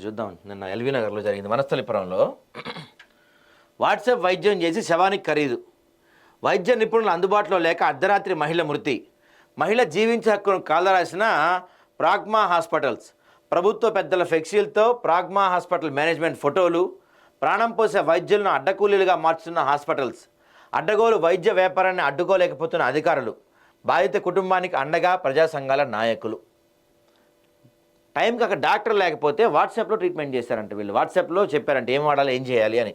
చూద్దాం. నిన్న ఎల్బీ నగర్లో జరిగింది. వనస్థలిపురంలో వాట్సాప్ వైద్యం చేసి శవానికి ఖరీదు. వైద్య నిపుణులు అందుబాటులో లేక అర్ధరాత్రి మహిళ మృతి. మహిళ జీవించే హక్కును కాలరాసిన ప్రాగ్మా హాస్పిటల్స్. ప్రభుత్వ పెద్దల ఫ్లెక్సీలతో ప్రాగ్మా హాస్పిటల్ మేనేజ్మెంట్ ఫోటోలు. ప్రాణం పోసే వైద్యులను అడ్డకూలీలుగా మార్చుతున్న హాస్పిటల్స్. అడ్డగోలు వైద్య వ్యాపారాన్ని అడ్డుకోలేకపోతున్న అధికారులు. బాధిత కుటుంబానికి అండగా ప్రజా సంఘాల నాయకులు. టైంకి అక్కడ డాక్టర్ లేకపోతే వాట్సాప్లో ట్రీట్మెంట్ చేశారంట వీళ్ళు. వాట్సాప్లో చెప్పారంట ఏం వాడాలి, ఏం చేయాలి అని.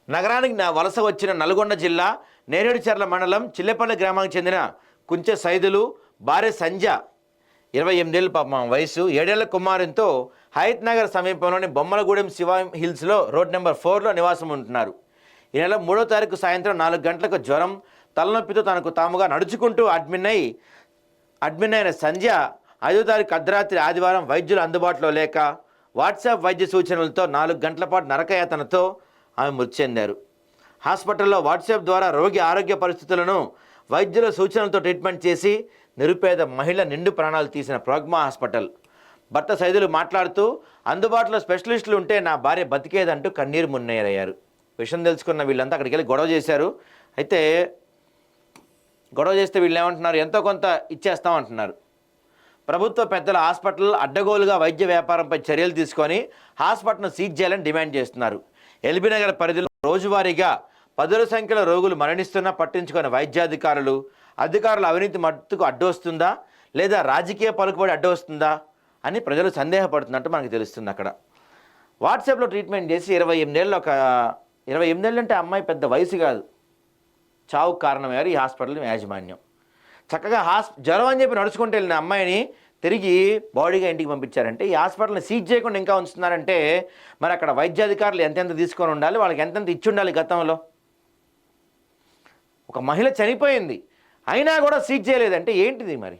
నగరానికి వలస వచ్చిన నల్గొండ జిల్లా నేరేడుచర్ల మండలం చిల్లెపల్లి గ్రామానికి చెందిన కుంచె సైదులు భార్య సంధ్య 28 ఏళ్ళ పాపం వయసు 7 ఏళ్ల కుమారునితో హయత్ నగర్ సమీపంలోని బొమ్మలగూడెం శివ హిల్స్లో రోడ్ నెంబర్ 4లో నివాసం ఉంటున్నారు. ఈ నెల 3వ తారీఖు సాయంత్రం 4 గంటలకు జ్వరం, తలనొప్పితో తనకు తాముగా నడుచుకుంటూ అడ్మిన్ అయిన సంధ్య 5వ తారీఖు అర్ధరాత్రి ఆదివారం వైద్యులు అందుబాటులో లేక వాట్సాప్ వైద్య సూచనలతో 4 గంటల పాటు నరకయాతనతో ఆమె మృతి చెందారు. హాస్పిటల్లో వాట్సాప్ ద్వారా రోగి ఆరోగ్య పరిస్థితులను వైద్యుల సూచనలతో ట్రీట్మెంట్ చేసి నిరుపేద మహిళ నిండు ప్రాణాలు తీసిన ప్రాగ్మా హాస్పిటల్. భర్త సైదులు మాట్లాడుతూ అందుబాటులో స్పెషలిస్టులు ఉంటే నా భార్య బతికేదంటూ కన్నీరు మున్నయ్యారు. విషయం తెలుసుకున్న వీళ్ళంతా అక్కడికి వెళ్ళి గొడవ చేశారు. అయితే గొడవ చేస్తే వీళ్ళు ఏమంటున్నారు, ఎంతో కొంత ఇచ్చేస్తామంటున్నారు. ప్రభుత్వ పెద్దల హాస్పిటల్ అడ్డగోలుగా వైద్య వ్యాపారంపై చర్యలు తీసుకొని హాస్పిటల్ను సీజ్ చేయాలని డిమాండ్ చేస్తున్నారు. ఎల్బీ నగర్ పరిధిలో రోజువారీగా 10ల సంఖ్యలో రోగులు మరణిస్తున్నా పట్టించుకునే వైద్యాధికారులు. అధికారుల అవినీతి మట్టుకు అడ్డు వస్తుందా లేదా రాజకీయ పలుకుబడి అడ్డు వస్తుందా అని ప్రజలు సందేహపడుతున్నట్టు మనకు తెలుస్తుంది. అక్కడ వాట్సాప్లో ట్రీట్మెంట్ చేసి 28 ఏళ్ళు 28 ఏళ్ళు అంటే అమ్మాయి పెద్ద వయసు కాదు. చావుకు కారణమయ్యారు ఈ హాస్పిటల్ యాజమాన్యం. చక్కగా జ్వరం అని చెప్పి నడుచుకుంటూ వెళ్ళిన అమ్మాయిని తిరిగి బాడీగా ఇంటికి పంపించారంటే ఈ హాస్పిటల్ని సీజ్ చేయకుండా ఇంకా ఉంచుతున్నారంటే మరి అక్కడ వైద్యాధికారులు ఎంతెంత తీసుకొని ఉండాలి, వాళ్ళకి ఎంతెంత ఇచ్చి ఉండాలి. గతంలో ఒక మహిళ చనిపోయింది అయినా కూడా సీజ్ చేయలేదంటే ఏంటిది మరి?